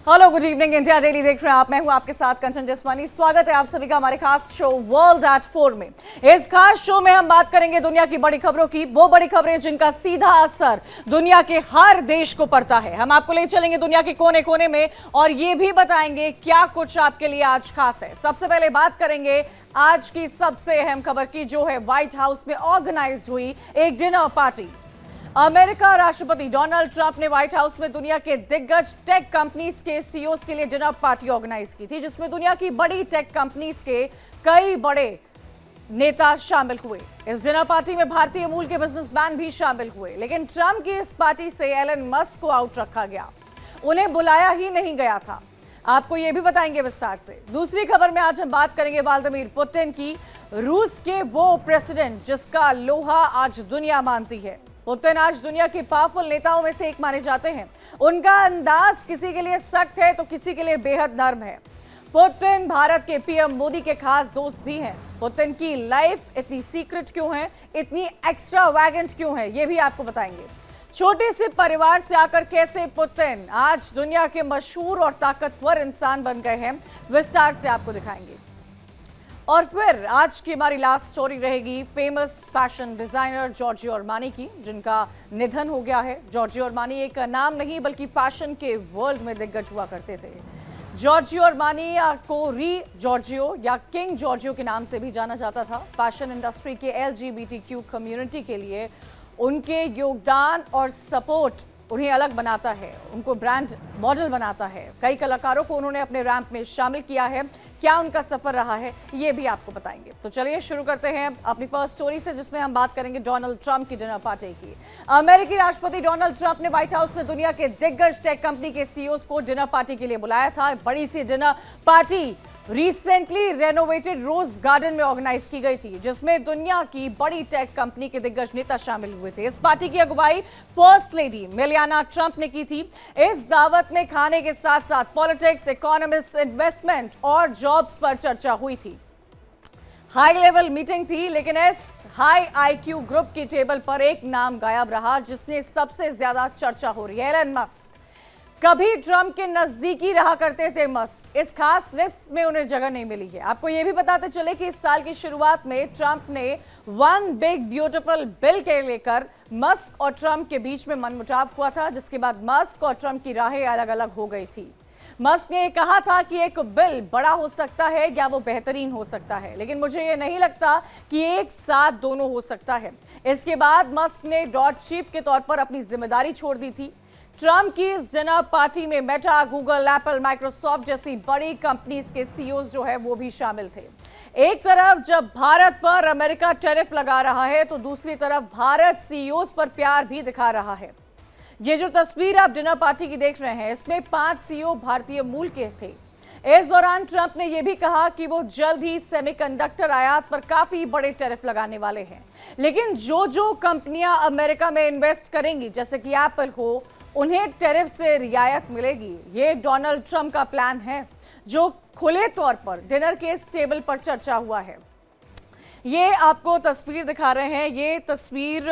Hello, good evening. India daily देख रहे हैं आप। मैं हूं आपके साथ कंचन जसवानी। स्वागत है आप सभी का हमारे खास शो वर्ल्ड एट 4 में। इस खास शो में हम बात करेंगे दुनिया की बड़ी खबरों की, वो बड़ी खबरें जिनका सीधा असर दुनिया के हर देश को पड़ता है। हम आपको ले चलेंगे दुनिया के कोने कोने में और ये भी बताएंगे क्या कुछ आपके लिए आज खास है। सबसे पहले बात करेंगे आज की सबसे अहम खबर की, जो है व्हाइट हाउस में ऑर्गेनाइज हुई एक डिनर पार्टी। अमेरिका राष्ट्रपति डोनाल्ड ट्रंप ने व्हाइट हाउस में दुनिया के दिग्गज टेक कंपनीज के सीईओज के लिए डिनर पार्टी ऑर्गेनाइज की थी, जिसमें दुनिया की बड़ी टेक कंपनीज के कई बड़े नेता शामिल हुए। इस डिनर पार्टी में भारतीय मूल के बिजनेसमैन भी शामिल हुए, लेकिन ट्रंप की इस पार्टी से एलन मस्क को आउट रखा गया। उन्हें बुलाया ही नहीं गया था। आपको यह भी बताएंगे विस्तार से। दूसरी खबर में आज हम बात करेंगे व्लादिमीर पुतिन की, रूस के वो प्रेसिडेंट जिसका लोहा आज दुनिया मानती है। पुतिन आज दुनिया के पावरफुल नेताओं में से एक माने जाते हैं। उनका अंदाज किसी के लिए सख्त है तो किसी के लिए बेहद नर्म है। पुतिन भारत के पीएम मोदी के खास दोस्त भी हैं। पुतिन की लाइफ इतनी सीक्रेट क्यों है, इतनी एक्स्ट्रावैगेंट क्यों है, ये भी आपको बताएंगे। छोटे से परिवार से आकर कैसे पुतिन आज दुनिया के मशहूर और ताकतवर इंसान बन गए हैं, विस्तार से आपको दिखाएंगे। और फिर आज की हमारी लास्ट स्टोरी रहेगी famous fashion designer Giorgio Armani की, जिनका निधन हो गया है। जॉर्जियो अरमानी एक नाम नहीं बल्कि फैशन के वर्ल्ड में दिग्गज हुआ करते थे। जॉर्जियो अरमानी को री जॉर्जियो या किंग जॉर्जियो के नाम से भी जाना जाता था। फैशन इंडस्ट्री के LGBTQ कम्युनिटी के लिए उनके योगदान और सपोर्ट उन्हें अलग बनाता है, उनको ब्रांड मॉडल बनाता है। कई कलाकारों को उन्होंने अपने रैंप में शामिल किया है। क्या उनका सफर रहा है, ये भी आपको बताएंगे। तो चलिए शुरू करते हैं अपनी फर्स्ट स्टोरी से, जिसमें हम बात करेंगे डोनाल्ड ट्रंप की डिनर पार्टी की। अमेरिकी राष्ट्रपति डोनाल्ड ट्रंप ने व्हाइट हाउस में दुनिया के दिग्गज टेक कंपनी के सीईओज को डिनर पार्टी के लिए बुलाया था। बड़ी सी dinner party recently renovated rose garden में ऑर्गेनाइज की गई थी, जिसमें दुनिया की बड़ी टेक कंपनी के दिग्गज नेता शामिल हुए थे। इस पार्टी की अगुवाई फर्स्ट लेडी मेलियाना ट्रंप ने की थी। इस दावत में खाने के साथ साथ पॉलिटिक्स, इकोनॉमिक्स, इन्वेस्टमेंट और जॉब्स पर चर्चा हुई थी। हाई लेवल मीटिंग थी, लेकिन इस हाई IQ ग्रुप की टेबल पर एक नाम गायब रहा, जिसने सबसे ज्यादा चर्चा हो रही है, एलन मस्क। कभी ट्रंप के नजदीकी रहा करते थे मस्क, इस खास लिस्ट में उन्हें जगह नहीं मिली है। आपको यह भी बताते चले कि इस साल की शुरुआत में ट्रंप ने वन बिग ब्यूटीफुल बिल के लेकर मस्क और ट्रंप के बीच में मनमुटाव हुआ था, जिसके बाद मस्क और ट्रंप की राहें अलग अलग हो गई थी। मस्क ने कहा था कि एक बिल बड़ा हो सकता है या वो बेहतरीन हो सकता है, लेकिन मुझे ये नहीं लगता कि एक साथ दोनों हो सकता है। इसके बाद मस्क ने डॉट चीफ के तौर पर अपनी जिम्मेदारी छोड़ दी थी। ट्रंप की इस डिनर पार्टी में मेटा, गूगल, एप्पल, माइक्रोसॉफ्ट जैसी बड़ी कंपनीज के सीईओज जो है वो भी शामिल थे। एक तरफ जब भारत पर अमेरिका टैरिफ लगा रहा है, तो दूसरी तरफ भारत सीईओज पर प्यार भी दिखा रहा है। ये जो तस्वीर आप डिनर पार्टी की देख रहे हैं, इसमें 5 सीईओ भारतीय मूल के थे। इस दौरान ट्रंप ने यह भी कहा कि वो जल्द ही सेमीकंडक्टर आयात पर काफी बड़े टैरिफ लगाने वाले हैं, लेकिन जो कंपनियां अमेरिका में इन्वेस्ट करेंगी, जैसे कि एप्पल हो, उन्हें टैरिफ से रियायत मिलेगी। ये डोनाल्ड ट्रंप का प्लान है, जो खुले तौर पर डिनर के इस टेबल पर चर्चा हुआ है। ये आपको तस्वीर दिखा रहे हैं। ये तस्वीर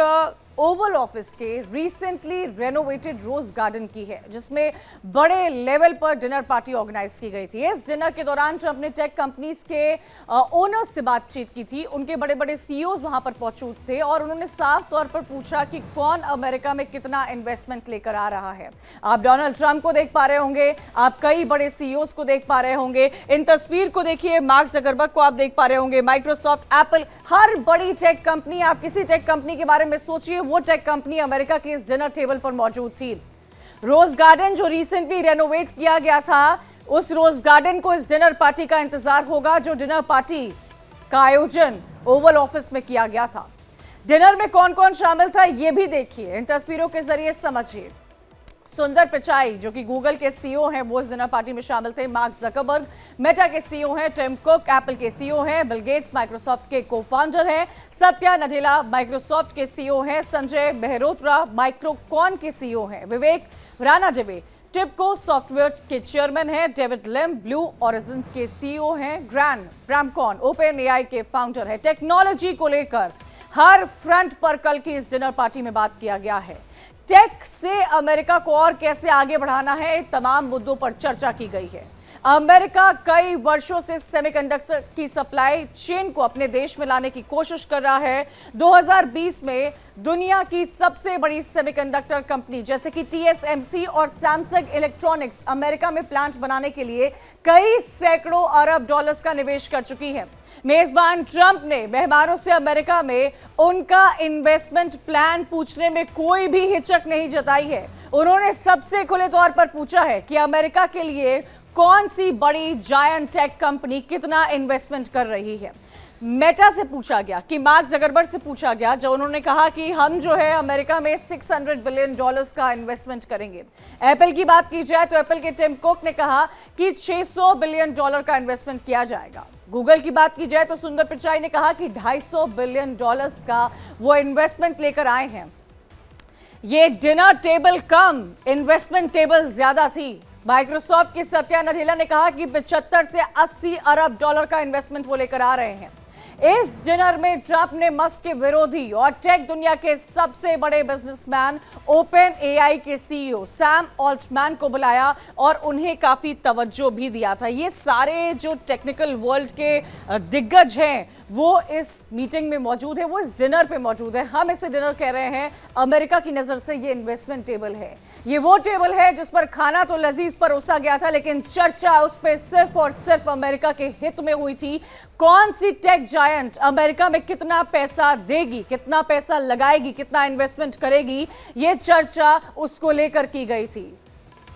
ओवल ऑफिस के रिसेंटली रेनोवेटेड रोज गार्डन की है, जिसमें बड़े लेवल पर डिनर पार्टी ऑर्गेनाइज की गई थी। इस डिनर के दौरान ट्रंप ने टेक कंपनीज के ओनर्स से बातचीत की थी। उनके बड़े बड़े सीईओज वहां पर मौजूद थे और उन्होंने साफ तौर पर पूछा कि कौन अमेरिका में कितना इन्वेस्टमेंट लेकर आ रहा है। आप डोनाल्ड ट्रंप को देख पा रहे होंगे, आप कई बड़े सीईओज को देख पा रहे होंगे। इन तस्वीर को देखिए, मार्क जकरबर्ग को आप देख पा रहे होंगे, माइक्रोसॉफ्ट, एप्पल, हर बड़ी टेक कंपनी। आप किसी टेक कंपनी के बारे में सोचिए, वो टेक कंपनी अमेरिका की इस डिनर टेबल पर मौजूद थी। रोज गार्डन जो रिसेंटली रेनोवेट किया गया था, उस रोज गार्डन को इस डिनर पार्टी का इंतजार होगा, जो डिनर पार्टी का आयोजन ओवल ऑफिस में किया गया था। डिनर में कौन कौन शामिल था, यह भी देखिए, इन तस्वीरों के जरिए समझिए। सुंदर पिचाई जो कि गूगल के सीईओ हैं, वो इस डिनर पार्टी में शामिल थे। मार्क जकरबर्ग मेटा के सीईओ हैं। टिम कुक एप्पल के सीईओ हैं। बिल गेट्स माइक्रोसॉफ्ट के को फाउंडर हैं। सत्या नडेला माइक्रोसॉफ्ट के सीईओ हैं। संजय मेहरोत्रा माइक्रोकॉन के सीईओ हैं। विवेक रानाडेवे टिपको सॉफ्टवेयर के चेयरमैन हैं। डेविड लिम ब्लू ओरिजिन के सीईओ हैं। ग्रैंड ब्रामकॉन ओपन एआई के फाउंडर हैं। टेक्नोलॉजी को लेकर हर फ्रंट पर कल की इस डिनर पार्टी में बात किया गया है। टेक से अमेरिका को और कैसे आगे बढ़ाना है, तमाम मुद्दों पर चर्चा की गई है। अमेरिका कई वर्षों से सेमीकंडक्टर की सप्लाई चेन को अपने देश में लाने की कोशिश कर रहा है। 2020 में दुनिया की सबसे बड़ी सेमीकंडक्टर कंपनी जैसे कि TSMC और सैमसंग इलेक्ट्रॉनिक्स अमेरिका में प्लांट बनाने के लिए कई सैकड़ों अरब डॉलर्स का निवेश कर चुकी है। मेजबान ट्रंप ने मेहमानों से अमेरिका में उनका इन्वेस्टमेंट प्लान पूछने में कोई भी हिचक नहीं जताई है। उन्होंने सबसे खुले तौर पर पूछा है कि अमेरिका के लिए कौन सी बड़ी जायंट टेक कंपनी कितना इन्वेस्टमेंट कर रही है। मेटा से पूछा गया कि मार्क जकरबर्ग से पूछा गया, जब उन्होंने कहा कि हम जो है अमेरिका में $600 बिलियन का इन्वेस्टमेंट करेंगे। एप्पल की बात की जाए तो एप्पल के टिम कुक ने कहा कि $600 बिलियन का इन्वेस्टमेंट किया जाएगा। गूगल की बात की जाए तो सुंदर पिचाई ने कहा कि $250 बिलियन का वो इन्वेस्टमेंट लेकर आए हैं। ये डिनर टेबल कम इन्वेस्टमेंट टेबल ज्यादा थी। माइक्रोसॉफ्ट की सत्या नडेला ने कहा कि 75 से 80 अरब डॉलर का इन्वेस्टमेंट वो लेकर आ रहे हैं। इस डिनर में ट्रंप ने मस्क के विरोधी और टेक दुनिया के सबसे बड़े बिजनेसमैन ओपन एआई के सीईओ सैम ऑल्टमैन को बुलाया और उन्हें काफी तवज्जो भी दिया था। ये सारे जो टेक्निकल वर्ल्ड के दिग्गज हैं वो इस मीटिंग में मौजूद है, वो इस डिनर पे मौजूद है। हम इसे डिनर कह रहे हैं। अमेरिका की नजर से ये इन्वेस्टमेंट टेबल है। ये वो टेबल है जिस पर खाना तो लजीज परोसा गया था, लेकिन चर्चा उस पर सिर्फ और सिर्फ अमेरिका के हित में हुई थी। कौन सी टेक जायंट अमेरिका में कितना पैसा देगी, कितना पैसा लगाएगी, कितना इन्वेस्टमेंट करेगी, ये चर्चा उसको लेकर की गई थी।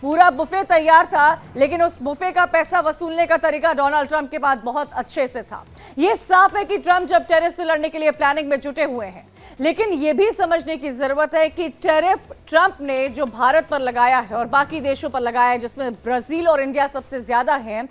पूरा बुफे तैयार था, लेकिन उस बुफे का पैसा वसूलने का तरीका डोनाल्ड ट्रंप के पास बहुत अच्छे से था। यह साफ है कि ट्रंप जब टैरिफ से लड़ने के लिए प्लानिंग में जुटे हुए हैं, लेकिन यह भी समझने की जरूरत है कि टैरिफ ट्रंप ने जो भारत पर लगाया है और बाकी देशों पर लगाया है, जिसमें ब्राजील और इंडिया सबसे ज्यादा हैं,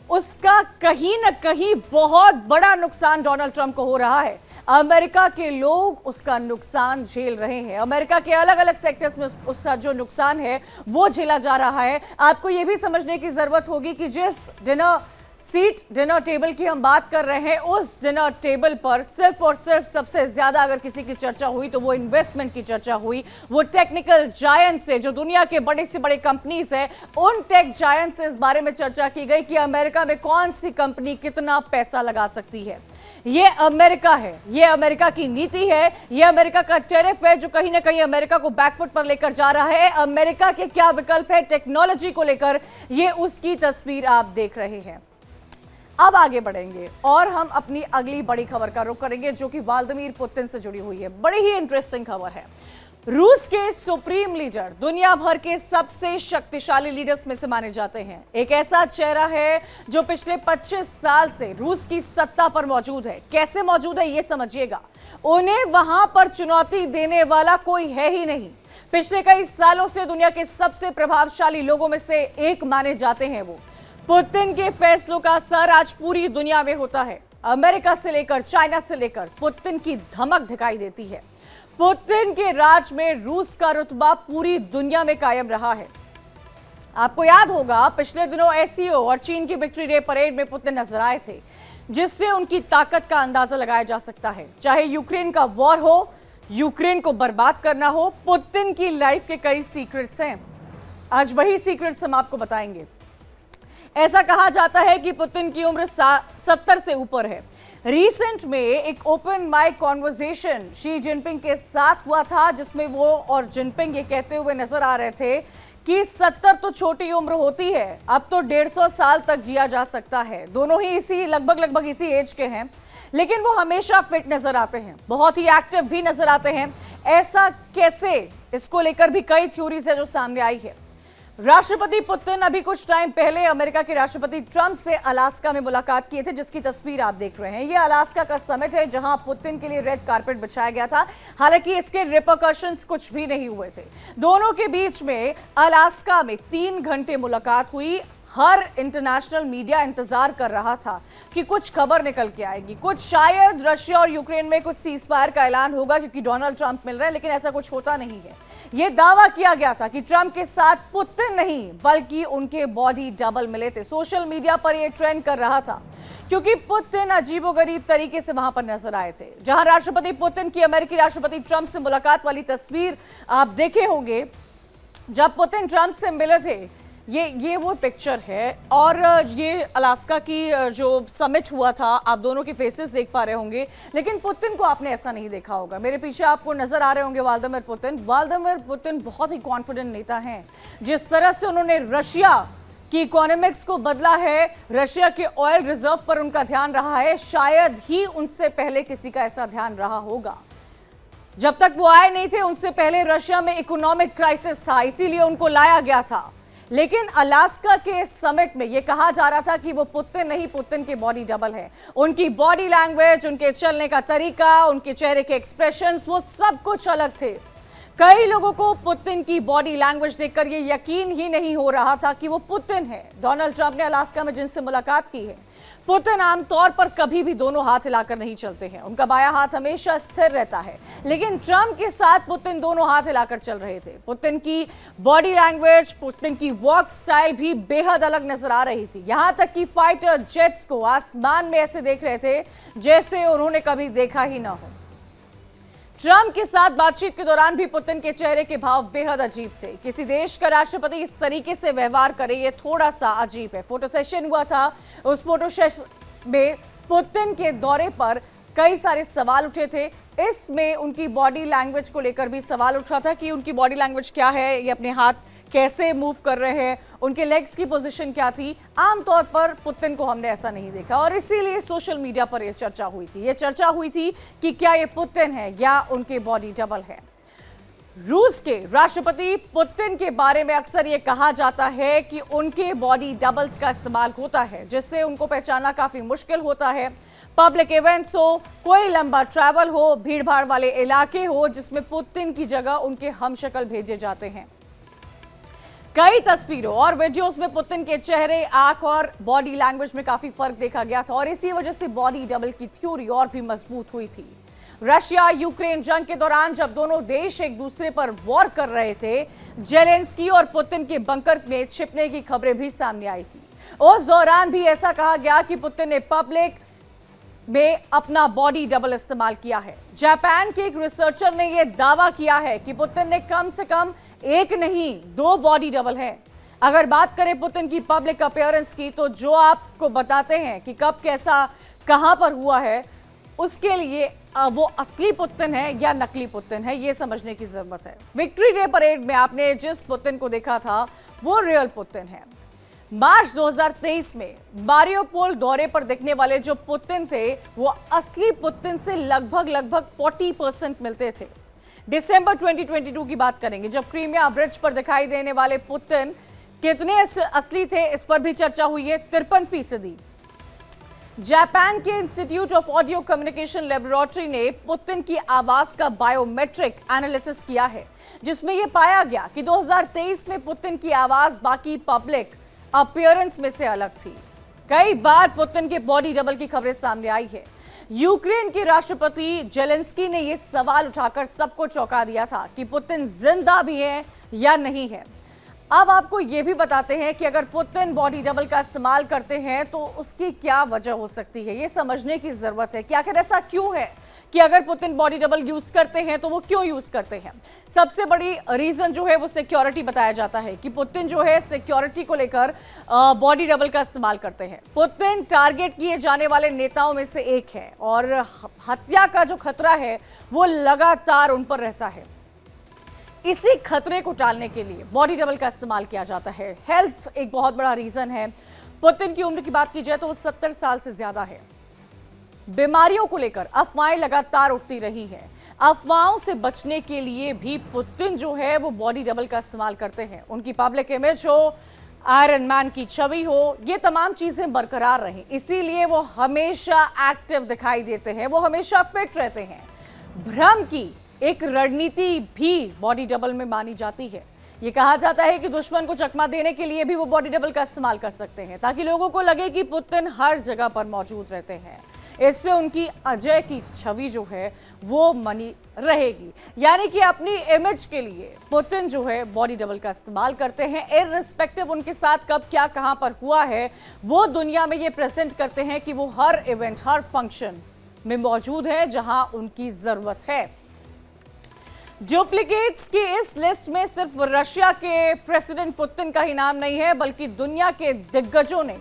उसका कहीं ना कहीं बहुत बड़ा नुकसान डोनाल्ड ट्रंप को हो रहा है। अमेरिका के लोग उसका नुकसान झेल रहे हैं। अमेरिका के अलग अलग सेक्टर्स में उसका जो नुकसान है वो झेला जा रहा है। आपको यह भी समझने की जरूरत होगी कि जिस डिनर टेबल की हम बात कर रहे हैं, उस डिनर टेबल पर सिर्फ और सिर्फ सबसे ज्यादा अगर किसी की चर्चा हुई तो वो इन्वेस्टमेंट की चर्चा हुई। वो टेक्निकल जायंट से जो दुनिया के बड़े से बड़े कंपनीज है, उन टेक जायंट से इस बारे में चर्चा की गई कि अमेरिका में कौन सी कंपनी कितना पैसा लगा सकती है। ये अमेरिका है, ये अमेरिका की नीति है, ये अमेरिका का टैरिफ है जो कहीं ना कहीं अमेरिका को बैकफुट पर लेकर जा रहा है। अमेरिका के क्या विकल्प है टेक्नोलॉजी को लेकर, ये उसकी तस्वीर आप देख रहे हैं। अब आगे बढ़ेंगे और हम अपनी अगली बड़ी खबर का रुख करेंगे जो कि व्लादिमीर पुतिन से जुड़ी हुई है। बड़ी ही इंटरेस्टिंग खबर है। रूस के सुप्रीम लीडर दुनिया भर के सबसे शक्तिशाली लीडर्स में से माने जाते हैं। एक ऐसा चेहरा है जो पिछले 25 साल से रूस की सत्ता पर मौजूद है। कैसे मौजूद है ये समझिएगा। उन्हें वहां पर चुनौती देने वाला कोई है ही नहीं। पिछले कई सालों से दुनिया के सबसे प्रभावशाली लोगों में से एक माने जाते हैं वो। पुतिन के फैसलों का असर आज पूरी दुनिया में होता है। अमेरिका से लेकर चाइना से लेकर पुतिन की धमक दिखाई देती है। पुतिन के राज में रूस का रुतबा पूरी दुनिया में कायम रहा है। आपको याद होगा पिछले दिनों एससीओ और चीन की विक्ट्री डे परेड में पुतिन नजर आए थे, जिससे उनकी ताकत का अंदाजा लगाया जा सकता है। चाहे यूक्रेन का वॉर हो, यूक्रेन को बर्बाद करना हो, पुतिन की लाइफ के कई सीक्रेट्स हैं। आज वही सीक्रेट्स हम आपको बताएंगे। ऐसा कहा जाता है कि पुतिन की उम्र 70 से ऊपर है। रिसेंट में एक open mic conversation Xi Jinping के साथ हुआ था, जिसमें वो और जिनपिंग ये कहते हुए नजर आ रहे थे कि 70 तो छोटी उम्र होती है, अब तो 150 साल तक जिया जा सकता है। दोनों ही इसी लगभग इसी एज के हैं, लेकिन वो हमेशा फिट नजर आते हैं, बहुत ही एक्टिव भी नजर आते हैं। ऐसा कैसे, इसको लेकर भी कई थ्योरीज है जो सामने आई है। राष्ट्रपति पुतिन अभी कुछ टाइम पहले अमेरिका के राष्ट्रपति ट्रंप से अलास्का में मुलाकात किए थे, जिसकी तस्वीर आप देख रहे हैं। यह अलास्का का समिट है जहां पुतिन के लिए रेड कारपेट बिछाया गया था। हालांकि इसके रिपरकशंस कुछ भी नहीं हुए थे। दोनों के बीच में अलास्का में 3 घंटे मुलाकात हुई। हर इंटरनेशनल मीडिया इंतजार कर रहा था कि कुछ खबर निकल के आएगी, कुछ शायद रशिया और यूक्रेन में कुछ सीज फायर का ऐलान होगा क्योंकि डोनाल्ड ट्रंप मिल रहे हैं, लेकिन ऐसा कुछ होता नहीं है। यह दावा किया गया था कि ट्रंप के साथ पुतिन नहीं बल्कि उनके बॉडी डबल मिले थे। सोशल मीडिया पर यह ट्रेंड कर रहा था क्योंकि पुतिन अजीबोगरीब तरीके से वहां पर नजर आए थे। जहां राष्ट्रपति पुतिन की अमेरिकी राष्ट्रपति ट्रंप से मुलाकात वाली तस्वीर आप देखे होंगे, जब पुतिन ट्रंप से मिले थे, ये वो पिक्चर है। और ये अलास्का की जो समिट हुआ था, आप दोनों के फेसेस देख पा रहे होंगे, लेकिन पुतिन को आपने ऐसा नहीं देखा होगा। मेरे पीछे आपको नजर आ रहे होंगे व्लादिमीर पुतिन बहुत ही कॉन्फिडेंट नेता हैं। जिस तरह से उन्होंने रशिया की इकोनॉमिक्स को बदला है, रशिया के ऑयल रिजर्व पर उनका ध्यान रहा है, शायद ही उनसे पहले किसी का ऐसा ध्यान रहा होगा। जब तक वो आए नहीं थे, उनसे पहले रशिया में इकोनॉमिक क्राइसिस था, इसीलिए उनको लाया गया था। लेकिन अलास्का के समिट में यह कहा जा रहा था कि वो पुतिन नहीं, पुतिन के बॉडी डबल है। उनकी बॉडी लैंग्वेज, उनके चलने का तरीका, उनके चेहरे के एक्सप्रेशंस, वो सब कुछ अलग थे। कई लोगों को पुतिन की बॉडी लैंग्वेज देखकर ये यकीन ही नहीं हो रहा था कि वो पुतिन है। डोनाल्ड ट्रंप ने अलास्का में जिनसे मुलाकात की है, पुतिन आमतौर पर कभी भी दोनों हाथ हिलाकर नहीं चलते हैं, उनका बायां हाथ हमेशा स्थिर रहता है। लेकिन ट्रंप के साथ पुतिन दोनों हाथ हिलाकर चल रहे थे। पुतिन की बॉडी लैंग्वेज, पुतिन की वॉक स्टाइल भी बेहद अलग नजर आ रही थी। यहां तक कि फाइटर जेट्स को आसमान में ऐसे देख रहे थे जैसे उन्होंने कभी देखा ही ना हो। ट्रंप के साथ बातचीत के दौरान भी पुतिन के चेहरे के भाव बेहद अजीब थे। किसी देश का राष्ट्रपति इस तरीके से व्यवहार करे, ये थोड़ा सा अजीब है। फोटो सेशन हुआ था, उस फोटो सेशन में पुतिन के दौरे पर कई सारे सवाल उठे थे। इसमें उनकी बॉडी लैंग्वेज को लेकर भी सवाल उठा था कि उनकी बॉडी लैंग्वेज क्या है, ये अपने हाथ कैसे मूव कर रहे हैं, उनके लेग्स की पोजीशन क्या थी। आमतौर पर पुतिन को हमने ऐसा नहीं देखा और इसीलिए सोशल मीडिया पर यह चर्चा हुई थी। ये चर्चा हुई थी कि क्या ये पुतिन है या उनके बॉडी डबल है। रूस के राष्ट्रपति पुतिन के बारे में अक्सर यह कहा जाता है कि उनके बॉडी डबल्स का इस्तेमाल होता है, जिससे उनको पहचानना काफी मुश्किल होता है। पब्लिक इवेंट्स हो, कोई लंबा ट्रैवल हो, भीड़भाड़ वाले इलाके हो जिसमें पुतिन की जगह उनके हमशक्ल भेजे जाते हैं। कई तस्वीरों और वीडियोस में पुतिन के चेहरे, आंख और बॉडी लैंग्वेज में काफी फर्क देखा गया था और इसी वजह से बॉडी डबल की थ्योरी और भी मजबूत हुई थी। रशिया यूक्रेन जंग के दौरान जब दोनों देश एक दूसरे पर वॉर कर रहे थे, जेलेंस्की और पुतिन के बंकर में छिपने की खबरें भी सामने आई थी। उस दौरान भी ऐसा कहा गया कि पुतिन ने पब्लिक में अपना बॉडी डबल इस्तेमाल किया है। जापान के एक रिसर्चर ने यह दावा किया है कि पुतिन ने कम से कम एक नहीं 2 बॉडी डबल है। अगर बात करें पुतिन की पब्लिक अपीयरेंस की, तो जो आपको बताते हैं कि कब कैसा कहां पर हुआ है, उसके लिए वो असली पुतिन है या नकली पुतिन है, ये समझने की जरूरत है। विक्ट्री डे परेड में आपने जिस पुतिन को देखा था वो रियल पुतिन है। मार्च 2023 में मारियोपोल दौरे पर दिखने वाले जो पुतिन थे, वो असली पुतिन से लगभग 40% मिलते थे। दिसंबर 2022 की बात करेंगे, जब क्रीमिया ब्रिज पर दिखाई देने वाले पुतिन कितने असली थे, इस पर भी चर्चा हुई है। 53%। जापान के institute of audio communication laboratory ने पुतिन की आवाज का बायोमेट्रिक एनालिसिस किया है, जिसमें यह पाया गया कि 2023 में पुतिन की आवाज बाकी पब्लिक अपीयरेंस में से अलग थी। कई बार पुतिन के बॉडी डबल की खबरें सामने आई है। यूक्रेन के राष्ट्रपति जेलेंस्की ने यह सवाल उठाकर सबको चौंका दिया था कि पुतिन जिंदा भी है या नहीं है। अब आपको यह भी बताते हैं कि अगर पुतिन बॉडी डबल का इस्तेमाल करते हैं तो उसकी क्या वजह हो सकती है, यह समझने की जरूरत है कि आखिर ऐसा क्यों है कि अगर पुतिन बॉडी डबल यूज करते हैं तो वो क्यों यूज करते हैं। सबसे बड़ी रीजन जो है वो सिक्योरिटी बताया जाता है कि पुतिन जो है सिक्योरिटी को लेकर बॉडी डबल का इस्तेमाल करते हैं। पुतिन टारगेट किए जाने वाले नेताओं में से एक है और हत्या का जो खतरा है वो लगातार उन पर रहता है। इसी खतरे को टालने के लिए बॉडी डबल का इस्तेमाल किया जाता है। हेल्थ एक बहुत बड़ा रीजन है। पुतिन की उम्र की बात की जाए तो वो 70 साल से ज्यादा है। बीमारियों को लेकर अफवाहें लगातार उठती रही है। अफवाहों से बचने के लिए भी पुतिन जो है वो बॉडी डबल का इस्तेमाल करते हैं। उनकी पब्लिक इमेज हो, आयरन मैन की छवि हो, ये तमाम चीजें बरकरार रहें, इसीलिए वो हमेशा एक्टिव दिखाई देते हैं, वो हमेशा फिट रहते हैं। भ्रम की एक रणनीति भी बॉडी डबल में मानी जाती है ये कहा जाता है कि दुश्मन को चकमा देने के लिए भी वो बॉडी डबल का इस्तेमाल कर सकते हैं, ताकि लोगों को लगे कि पुतिन हर जगह पर मौजूद रहते हैं। इससे उनकी अजय की छवि जो है वो बनी रहेगी। यानी कि अपनी इमेज के लिए पुतिन जो है बॉडी डबल का इस्तेमाल करते हैं। इररिस्पेक्टिव उनके साथ कब क्या कहां पर हुआ है, वो दुनिया में ये प्रेजेंट करते हैं कि वो हर इवेंट, हर फंक्शन में मौजूद है जहां उनकी जरूरत है। डुप्लीकेट्स की इस लिस्ट में सिर्फ रशिया के प्रेसिडेंट पुतिन का ही नाम नहीं है, बल्कि दुनिया के दिग्गजों ने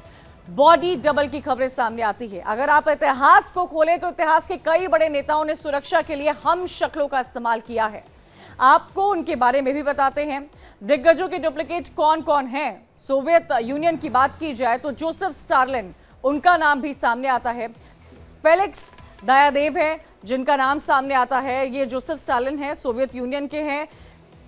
बॉडी डबल की खबरें सामने आती है। अगर आप इतिहास को खोलें तो इतिहास के कई बड़े नेताओं ने सुरक्षा के लिए हम शक्लों का इस्तेमाल किया है। आपको उनके बारे में भी बताते हैं। दिग्गजों के डुप्लीकेट कौन कौन हैं? सोवियत यूनियन की बात की जाए तो जोसेफ स्टालिन, उनका नाम भी सामने आता है। फेलिक्स दायादेव है जिनका नाम सामने आता है। ये जोसेफ स्टालिन है, सोवियत यूनियन के हैं।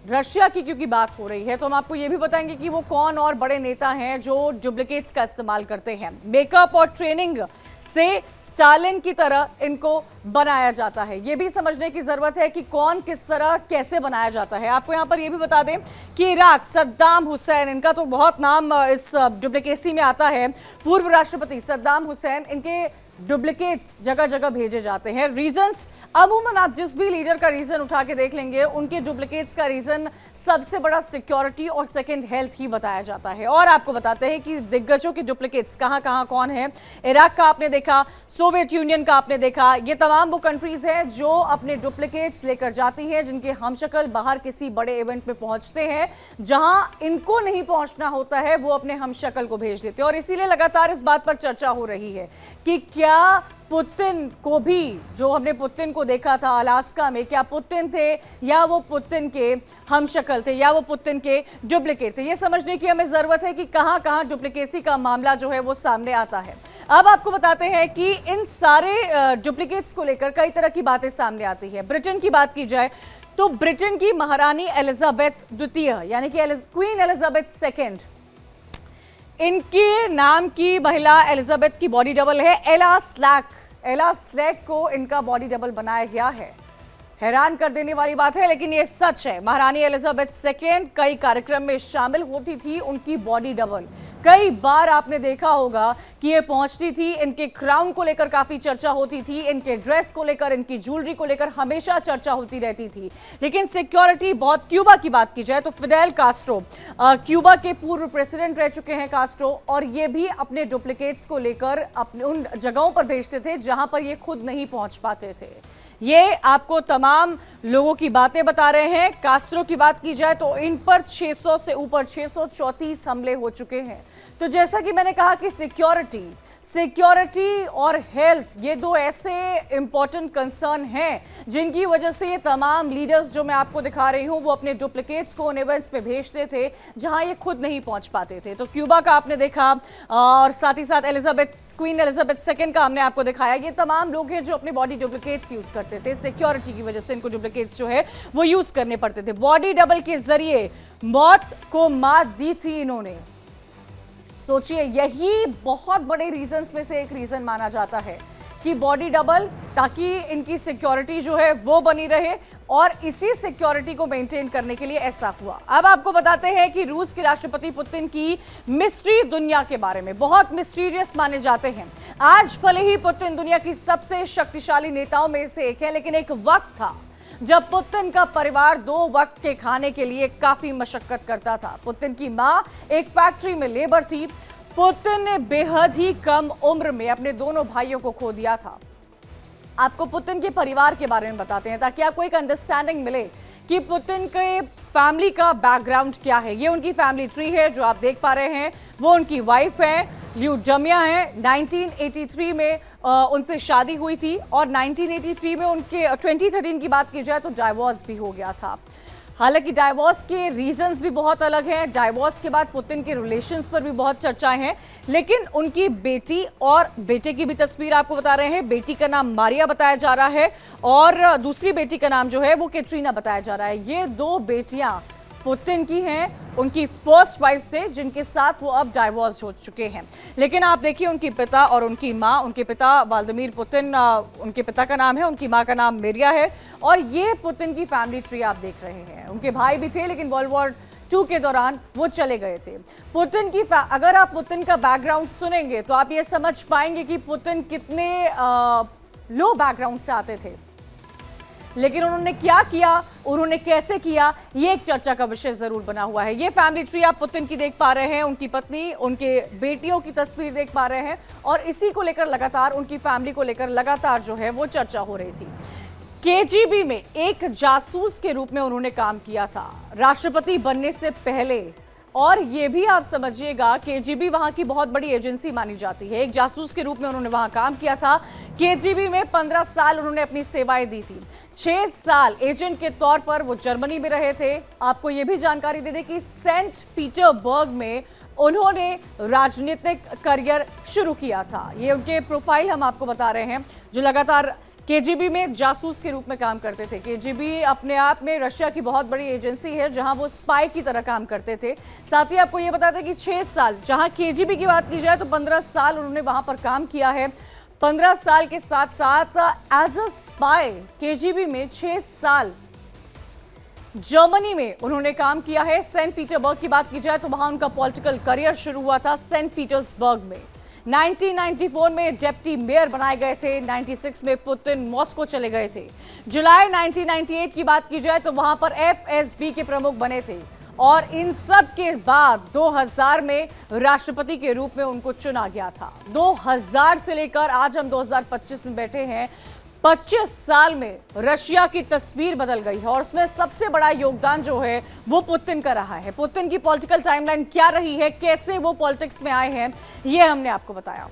रशिया की क्योंकि बात हो रही है तो हम आपको ये भी बताएंगे कि वो कौन और बड़े नेता हैं जो डुप्लीकेट्स का इस्तेमाल करते हैं। मेकअप और ट्रेनिंग से स्टालिन की तरह इनको बनाया जाता है, ये भी समझने की जरूरत है कि कौन किस तरह कैसे बनाया जाता है। आपको यहाँ पर ये भी बता दें कि इराक, सद्दाम हुसैन, इनका तो बहुत नाम इस डुप्लीकेसी में आता है। पूर्व राष्ट्रपति सद्दाम हुसैन, इनके डुप्लीकेट्स जगह जगह भेजे जाते हैं। रीजंस, अमूमन आप जिस भी लीडर का रीजन उठा के देख लेंगे, उनके डुप्लीकेट्स का रीजन सबसे बड़ा सिक्योरिटी और सेकंड हेल्थ ही बताया जाता है। और आपको बताते हैं कि दिग्गजों के डुप्लीकेट्स कहां कहां कौन है। इराक का आपने देखा, सोवियत यूनियन का आपने देखा, ये तमाम वो कंट्रीज हैं जो अपने डुप्लीकेट्स लेकर जाती हैं, जिनके हमशक्ल बाहर किसी बड़े इवेंट में पहुंचते हैं, जहां इनको नहीं पहुंचना होता है वो अपने हमशक्ल को भेज देते हैं। और इसीलिए लगातार इस बात पर चर्चा हो रही है कि क्या पुतिन को भी, जो हमने पुतिन को देखा था अलास्का में, क्या पुतिन थे या वो पुतिन के हमशक्ल थे या वो पुतिन के डुप्लीकेट थे। ये समझने की हमें जरूरत है कि कहां कहां डुप्लीकेसी का मामला जो है वो सामने आता है। अब आपको बताते हैं कि इन सारे डुप्लीकेट्स को लेकर कई तरह की बातें सामने आती है। ब्रिटेन की बात की जाए तो ब्रिटेन की महारानी एलिजाबेथ द्वितीय यानी कि क्वीन एलिजाबेथ सेकेंड, इनके नाम की महिला एलिजाबेथ की बॉडी डबल है एला स्लैक। एला स्लैक को इनका बॉडी डबल बनाया गया है। हैरान कर देने वाली बात है लेकिन ये सच है। महारानी एलिजाबेथ सेकेंड कई कार्यक्रम में शामिल होती थी, उनकी बॉडी डबल कई बार आपने देखा होगा कि ये पहुंचती थी। इनके क्राउन को लेकर काफी चर्चा होती थी, इनके ड्रेस को लेकर, इनकी ज्वेलरी को लेकर हमेशा चर्चा होती रहती थी। लेकिन सिक्योरिटी बहुत, क्यूबा की बात की जाए तो फिडेल कास्ट्रो, क्यूबा के पूर्व प्रेसिडेंट रह चुके हैं कास्ट्रो, और ये भी अपने डुप्लीकेट्स को लेकर अपने उन जगहों पर भेजते थे जहां पर ये खुद नहीं पहुंच पाते थे। ये आपको तमाम लोगों की बातें बता रहे हैं। कास्ट्रो की बात की जाए तो इन पर 600 से ऊपर 634 हमले हो चुके हैं। तो जैसा कि मैंने कहा कि सिक्योरिटी और हेल्थ, ये दो ऐसे इंपॉर्टेंट कंसर्न हैं जिनकी वजह से ये तमाम लीडर्स जो मैं आपको दिखा रही हूं वो अपने डुप्लीकेट्स को उन इवेंट्स पे भेजते थे जहां ये खुद नहीं पहुंच पाते थे। तो क्यूबा का आपने देखा और साथ ही साथ क्वीन एलिजाबेथ सेकेंड का हमने आपको दिखाया। ये तमाम लोग हैं जो अपने बॉडी डुप्लीकेट्स यूज करते थे। सिक्योरिटी की वजह से इनको डुप्लीकेट्स जो है वो यूज करने पड़ते थे। बॉडी डबल के जरिए मौत को मात दी थी इन्होंने। सोचिए, यही बहुत बड़े रीजंस में से एक रीजन माना जाता है कि बॉडी डबल, ताकि इनकी सिक्योरिटी जो है वो बनी रहे, और इसी सिक्योरिटी को मेंटेन करने के लिए ऐसा हुआ। अब आपको बताते हैं कि रूस के राष्ट्रपति पुतिन की मिस्ट्री दुनिया के बारे में बहुत मिस्टीरियस माने जाते हैं। आज भले ही पुतिन दुनिया की सबसे शक्तिशाली नेताओं में से एक है, लेकिन एक वक्त था जब पुतिन का परिवार 2 वक्त के खाने के लिए काफी मशक्कत करता था। पुतिन की मां एक फैक्ट्री में लेबर थी। पुतिन ने बेहद ही कम उम्र में अपने दोनों भाइयों को खो दिया था। आपको पुतिन के परिवार के बारे में बताते हैं ताकि आपको एक अंडरस्टैंडिंग मिले कि पुतिन के फैमिली का बैकग्राउंड क्या है। ये उनकी फैमिली ट्री है जो आप देख पा रहे हैं। वो उनकी वाइफ है, ल्यूडमिया है। 1983 में उनसे शादी हुई थी और 1983 में उनके 2013 की बात की जाए तो डाइवोर्स भी हो गया था। हालांकि डाइवोर्स के रीजंस भी बहुत अलग हैं। डाइवोर्स के बाद पुतिन के रिलेशंस पर भी बहुत चर्चाएं हैं, लेकिन उनकी बेटी और बेटे की भी तस्वीर आपको बता रहे हैं। बेटी का नाम मारिया बताया जा रहा है और दूसरी बेटी का नाम जो है वो कैटरीना बताया जा रहा है। ये 2 बेटियां पुतिन की हैं, उनकी फर्स्ट वाइफ से, जिनके साथ वो अब डाइवोर्स हो चुके हैं। लेकिन आप देखिए उनकी पिता और उनकी माँ, उनके पिता व्लादिमीर पुतिन, उनके पिता का नाम है, उनकी माँ का नाम मेरिया है, और ये पुतिन की फैमिली ट्री आप देख रहे हैं। उनके भाई भी थे लेकिन वर्ल्ड वॉर टू के दौरान वो चले गए थे। पुतिन की अगर आप पुतिन का बैकग्राउंड सुनेंगे तो आप ये समझ पाएंगे कि पुतिन कितने लो बैकग्राउंड से आते थे, लेकिन उन्होंने क्या किया, उन्होंने कैसे किया, ये एक चर्चा का विषय जरूर बना हुआ है। ये फैमिली ट्री आप पुतिन की देख पा रहे हैं, उनकी पत्नी, उनके बेटियों की तस्वीर देख पा रहे हैं, और इसी को लेकर लगातार, उनकी फैमिली को लेकर लगातार जो है वो चर्चा हो रही थी। केजीबी में एक जासूस के रूप में उन्होंने काम किया था राष्ट्रपति बनने से पहले, और ये भी आप समझिएगा केजीबी वहां की बहुत बड़ी एजेंसी मानी जाती है। एक जासूस के रूप में उन्होंने वहां काम किया था। केजीबी में 15 साल उन्होंने अपनी सेवाएं दी थी। 6 साल एजेंट के तौर पर वो जर्मनी में रहे थे। आपको ये भी जानकारी दे दें कि सेंट पीटर्सबर्ग में उन्होंने राजनीतिक करियर शुरू किया था। ये उनके प्रोफाइल हम आपको बता रहे हैं, जो लगातार केजीबी में जासूस के रूप में काम करते थे। केजीबी अपने आप में रशिया की बहुत बड़ी एजेंसी है, जहां वो स्पाई की तरह काम करते थे। साथ ही आपको ये बता दें कि 6 साल, जहां केजीबी की बात की जाए तो 15 साल उन्होंने वहां पर काम किया है। 15 साल के साथ साथ एज अ स्पाई केजीबी में 6 साल जर्मनी में उन्होंने काम किया है। सेंट पीटर्सबर्ग की बात की जाए तो वहां उनका पॉलिटिकल करियर शुरू हुआ था सेंट पीटर्सबर्ग में। 1994 में डेप्टी मेयर बनाए गए थे। 96 में पुतिन मॉस्को चले गए थे। जुलाई 1998 की बात की जाए तो वहां पर एफएसबी के प्रमुख बने थे, और इन सब के बाद 2000 में राष्ट्रपति के रूप में उनको चुना गया था। 2000 से लेकर आज हम 2025 में बैठे हैं। 25 साल में रशिया की तस्वीर बदल गई है, और उसमें सबसे बड़ा योगदान जो है वो पुतिन का रहा है। पुतिन की पॉलिटिकल टाइमलाइन क्या रही है, कैसे वो पॉलिटिक्स में आए हैं, ये हमने आपको बताया।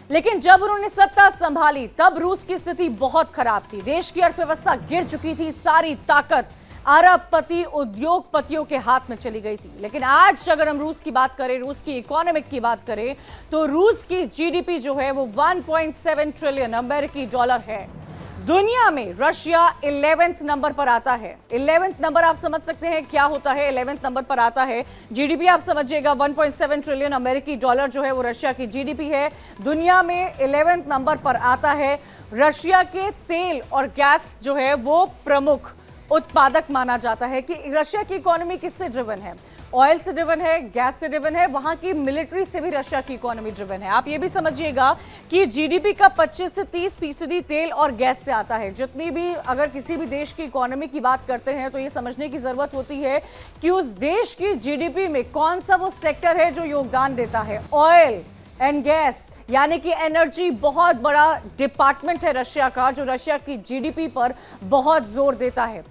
लेकिन जब उन्होंने सत्ता संभाली तब रूस की स्थिति बहुत खराब थी। देश की अर्थव्यवस्था गिर चुकी थी। सारी ताकत अरबपति उद्योगपतियों के हाथ में चली गई थी। लेकिन आज अगर हम रूस की बात करें, रूस की इकोनॉमिक की बात करें, तो रूस की जीडीपी जो है वो 1.7 ट्रिलियन अमेरिकी डॉलर है। दुनिया में रशिया 11वें नंबर पर आता है। 11वें नंबर आप समझ सकते हैं क्या होता है। 11वें नंबर पर आता है। जीडीपी आप समझिएगा 1.7 ट्रिलियन अमेरिकी डॉलर जो है वो रशिया की जीडीपी है। दुनिया में 11वें नंबर पर आता है। रशिया के तेल और गैस जो है वो प्रमुख उत्पादक माना जाता है। कि रशिया की इकोनॉमी किससे ड्रिवन है? ऑयल से ड्रिवन है, गैस से ड्रिवन है, वहां की मिलिट्री से भी रशिया की इकोनॉमी ड्रिवन है। आप ये भी समझिएगा कि जीडीपी का 25 से 30% तेल और गैस से आता है। जितनी भी अगर किसी भी देश की इकोनॉमी की बात करते हैं तो ये समझने की जरूरत होती है कि उस देश की जीडीपी में कौन सा वो सेक्टर है जो योगदान देता है। ऑयल एंड गैस यानी कि एनर्जी बहुत बड़ा डिपार्टमेंट है रशिया का, जो रशिया की जीडीपी पर बहुत जोर देता है।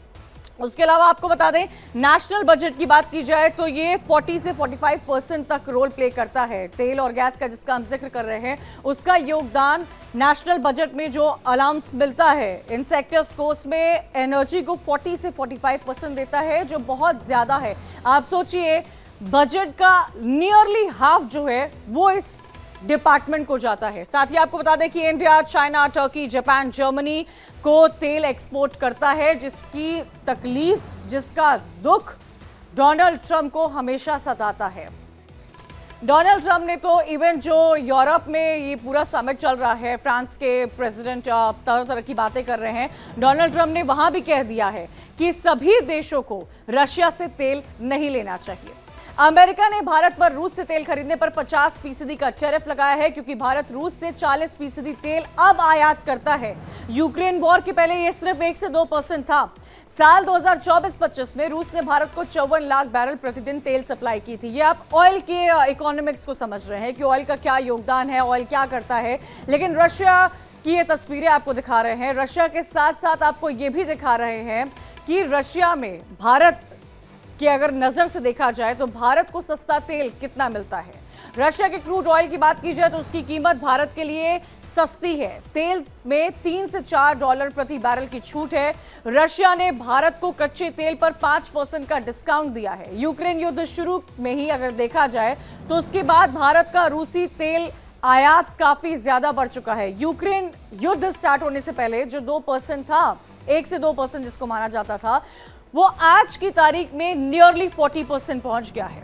उसके अलावा आपको बता दें, नेशनल बजट की बात की जाए तो ये 40 से 45% तक रोल प्ले करता है। तेल और गैस का जिसका हम जिक्र कर रहे हैं, उसका योगदान नेशनल बजट में जो अलाउंस मिलता है इन सेक्टर्स को, उसमें एनर्जी को 40 से 45% देता है, जो बहुत ज्यादा है। आप सोचिए बजट का नियरली हाफ जो है वो इस डिपार्टमेंट को जाता है। साथ ही आपको बता दें कि India, China, Turkey, Japan, Germany को तेल एक्सपोर्ट करता है, जिसकी तकलीफ, जिसका दुख डोनाल्ड ट्रंप को हमेशा सताता है। डोनाल्ड ट्रंप ने तो इवन जो यूरोप में ये पूरा समिट चल रहा है, फ्रांस के प्रेसिडेंट तरह तरह की बातें कर रहे हैं, डोनाल्ड ट्रंप ने वहां भी कह दिया है कि सभी देशों को रशिया से तेल नहीं लेना चाहिए। अमेरिका ने भारत पर रूस से तेल खरीदने पर 50% का टैरिफ लगाया है, क्योंकि भारत रूस से 40% तेल अब आयात करता है। यूक्रेन वॉर के पहले ये सिर्फ 1 से 2% था। साल 2024-25 में रूस ने भारत को 54 लाख बैरल प्रतिदिन तेल सप्लाई की थी। ये आप ऑयल के इकोनॉमिक्स को समझ रहे हैं कि ऑयल का क्या योगदान है, ऑयल क्या करता है। लेकिन रशिया की ये तस्वीरें आपको दिखा रहे हैं। रशिया के साथ साथ आपको ये भी दिखा रहे हैं कि रशिया में भारत कि अगर नजर से देखा जाए तो भारत को सस्ता तेल कितना मिलता है। रशिया के क्रूड ऑयल की बात की जाए तो उसकी कीमत भारत के लिए सस्ती है। तेल में 3 से 4 डॉलर प्रति बैरल की छूट है। रशिया ने भारत को कच्चे तेल पर 5% का डिस्काउंट दिया है। यूक्रेन युद्ध शुरू में ही अगर देखा जाए तो उसके बाद भारत का रूसी तेल आयात काफी ज्यादा बढ़ चुका है। यूक्रेन युद्ध स्टार्ट होने से पहले जो 2% था, 1 से 2% जिसको माना जाता था, वो आज की तारीख में नियरली 40% पहुंच गया है।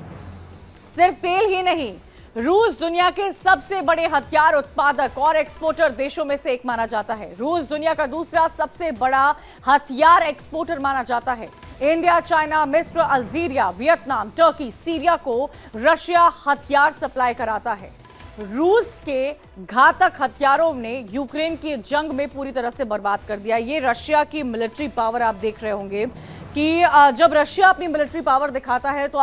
सिर्फ तेल ही नहीं, रूस दुनिया के सबसे बड़े हथियार उत्पादक और एक्सपोर्टर देशों में से एक माना जाता है। रूस दुनिया का दूसरा सबसे बड़ा हथियार एक्सपोर्टर माना जाता है। इंडिया, चाइना, मिस्र, अल्जीरिया, वियतनाम, टर्की, सीरिया को रशिया हथियार सप्लाई कराता है। रूस के घातक हथियारों ने यूक्रेन की जंग में पूरी तरह से बर्बाद कर दिया। ये रशिया की मिलिट्री पावर आप देख रहे होंगे कि जब रशिया अपनी मिलिट्री पावर दिखाता है तो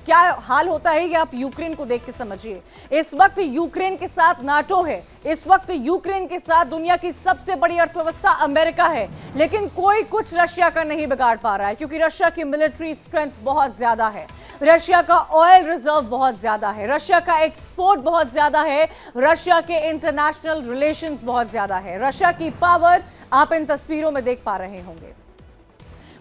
क्या हाल होता है, ये आप यूक्रेन को देख के समझिए। इस वक्त यूक्रेन के साथ नाटो है, इस वक्त यूक्रेन के साथ दुनिया की सबसे बड़ी अर्थव्यवस्था अमेरिका है, लेकिन कोई कुछ रशिया का नहीं बिगाड़ पा रहा है क्योंकि रशिया की मिलिट्री स्ट्रेंथ बहुत ज्यादा है, रशिया का ऑयल रिजर्व बहुत ज्यादा है, रशिया का एक्सपोर्ट बहुत ज्यादा है, रशिया के इंटरनेशनल रिलेशंस बहुत ज्यादा है। रशिया की पावर आप इन तस्वीरों में देख पा रहे होंगे,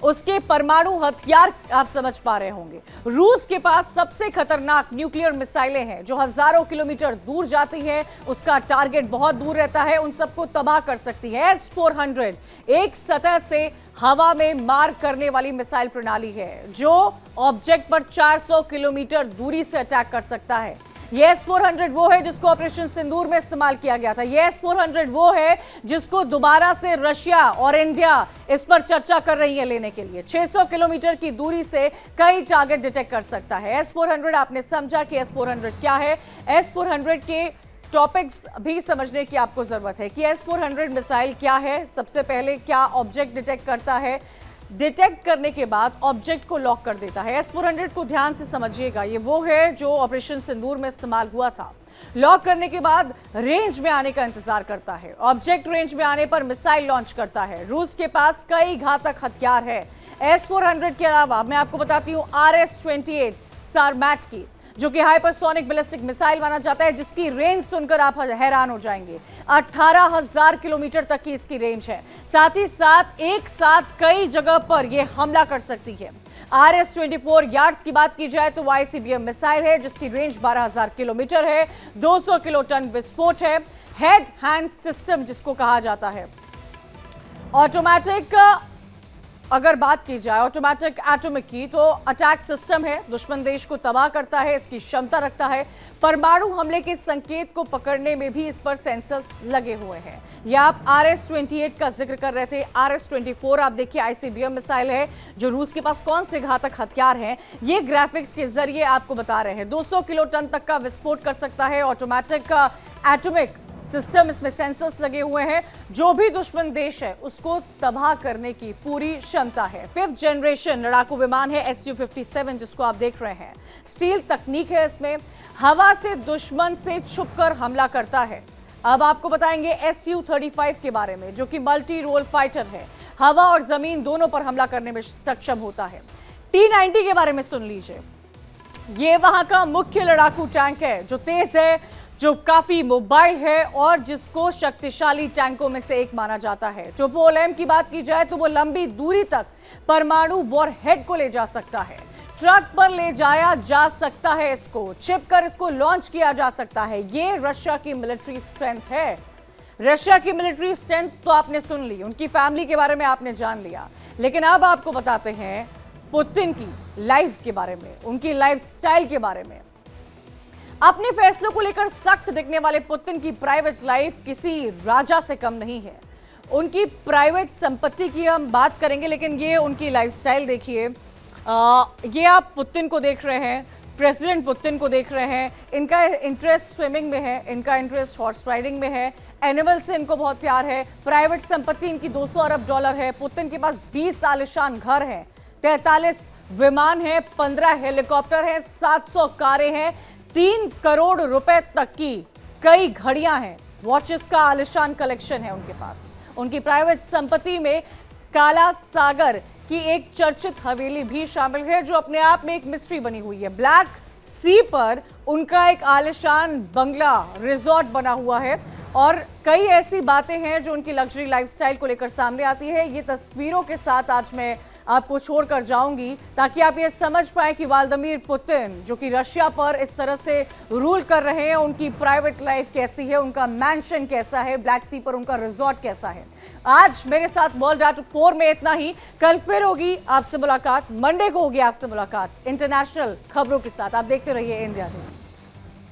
उसके परमाणु हथियार आप समझ पा रहे होंगे। रूस के पास सबसे खतरनाक न्यूक्लियर मिसाइलें हैं जो हजारों किलोमीटर दूर जाती हैं, उसका टारगेट बहुत दूर रहता है, उन सबको तबाह कर सकती है। S-400 एक सतह से हवा में मार करने वाली मिसाइल प्रणाली है जो ऑब्जेक्ट पर 400 किलोमीटर दूरी से अटैक कर सकता है। ये S-400 वो है जिसको ऑपरेशन सिंदूर में इस्तेमाल किया गया था। ये S-400 वो है जिसको दोबारा से रशिया और इंडिया इस पर चर्चा कर रही है लेने के लिए। 600 किलोमीटर की दूरी से कई टारगेट डिटेक्ट कर सकता है। S-400 आपने समझा कि S-400 क्या है। S-400 के टॉपिक्स भी समझने की आपको जरूरत है कि S-400 मिसाइल क्या है। सबसे पहले क्या ऑब्जेक्ट डिटेक्ट करता है, डिटेक्ट करने के बाद ऑब्जेक्ट को लॉक कर देता है। S-400 को ध्यान से समझिएगा, ये वो है जो ऑपरेशन सिंदूर में इस्तेमाल हुआ था। लॉक करने के बाद रेंज में आने का इंतजार करता है, ऑब्जेक्ट रेंज में आने पर मिसाइल लॉन्च करता है। रूस के पास कई घातक हथियार है। S-400 के अलावा मैं आपको बताती हूँ RS-28 सारमैट की, जो कि हाइपरसोनिक बैलिस्टिक मिसाइल माना जाता है, जिसकी रेंज सुनकर आप हैरान हो जाएंगे। 18,000 किलोमीटर तक की इसकी रेंज है। साथ ही साथ एक साथ कई जगह पर यह हमला कर सकती है। RS-24 यार्ड्स की बात की जाए तो ICBM मिसाइल है जिसकी रेंज 12,000 किलोमीटर है, 200 किलोटन विस्फोट है। हेड हैंड सिस्टम जिसको कहा जाता है, ऑटोमेटिक अगर बात की जाए ऑटोमेटिक एटॉमिक की, तो अटैक सिस्टम है, दुश्मन देश को तबाह करता है, इसकी क्षमता रखता है। परमाणु हमले के संकेत को पकड़ने में भी इस पर सेंसर्स लगे हुए हैं। या आप RS-28 का जिक्र कर रहे थे, RS-24 आप देखिए ICBM मिसाइल है जो रूस के पास कौन से घातक हथियार हैं ये ग्राफिक्स के जरिए आपको बता रहे हैं। 200 किलो टन तक का विस्फोट कर सकता है, ऑटोमेटिक एटॉमिक सिस्टम, इसमें सेंसर्स लगे हुए हैं, जो भी दुश्मन देश है उसको तबाह करने की पूरी क्षमता है। 5th जनरेशन लड़ाकू विमान है Su-57 जिसको आप देख रहे हैं। स्टील तकनीक है इसमें, हवा से दुश्मन से छुपकर हमला करता है। अब आपको बताएंगे Su-35 के बारे में, जो कि मल्टी रोल फाइटर है, हवा और जमीन दोनों पर हमला करने में सक्षम होता है। T-90 के बारे में सुन लीजिए, ये वहां का मुख्य लड़ाकू टैंक है जो तेज है, जो काफी मोबाइल है और जिसको शक्तिशाली टैंकों में से एक माना जाता है। टुपोल M की बात की जाए तो वो लंबी दूरी तक परमाणु वॉरहेड को ले जा सकता है, ट्रक पर ले जाया जा सकता है, इसको छिपकर इसको लॉन्च किया जा सकता है। ये रशिया की मिलिट्री स्ट्रेंथ है। रशिया की मिलिट्री स्ट्रेंथ तो आपने सुन ली, उनकी फैमिली के बारे में आपने जान लिया, लेकिन अब आपको बताते हैं पुतिन की लाइफ के बारे में, उनकी लाइफस्टाइल के बारे में। अपने फैसलों को लेकर सख्त दिखने वाले पुतिन की प्राइवेट लाइफ किसी राजा से कम नहीं है। उनकी प्राइवेट संपत्ति की हम बात करेंगे, लेकिन ये उनकी लाइफस्टाइल देखिए। ये आप पुतिन को देख रहे हैं, प्रेसिडेंट पुतिन को देख रहे हैं। इनका इंटरेस्ट स्विमिंग में है, इनका इंटरेस्ट हॉर्स राइडिंग में है, एनिमल से इनको बहुत प्यार है। प्राइवेट संपत्ति इनकी $200 अरब है। पुतिन के पास 20 आलीशान घर हैं, 43 विमान हैं, 15 हेलीकॉप्टर हैं, 700 कारें हैं, 3 करोड़ रुपए तक की कई घड़ियां हैं, वॉचेस का आलिशान कलेक्शन है उनके पास। उनकी प्राइवेट संपत्ति में काला सागर की एक चर्चित हवेली भी शामिल है जो अपने आप में एक मिस्ट्री बनी हुई है। ब्लैक सी पर उनका एक आलिशान बंगला रिजॉर्ट बना हुआ है और कई ऐसी बातें हैं जो उनकी लग्जरी लाइफस्टाइल को लेकर सामने आती है। ये तस्वीरों के साथ आज मैं आपको छोड़कर जाऊंगी ताकि आप ये समझ पाए कि व्लादिमीर पुतिन जो कि रशिया पर इस तरह से रूल कर रहे हैं, उनकी प्राइवेट लाइफ कैसी है, उनका मैंशन कैसा है, ब्लैक सी पर उनका रिजॉर्ट कैसा है। आज मेरे साथ वर्ल्ड एट 4 में इतना ही। कल फिर होगी आपसे मुलाकात, मंडे को होगी आपसे मुलाकात इंटरनेशनल खबरों के साथ। आप देखते रहिए इंडिया टीवी।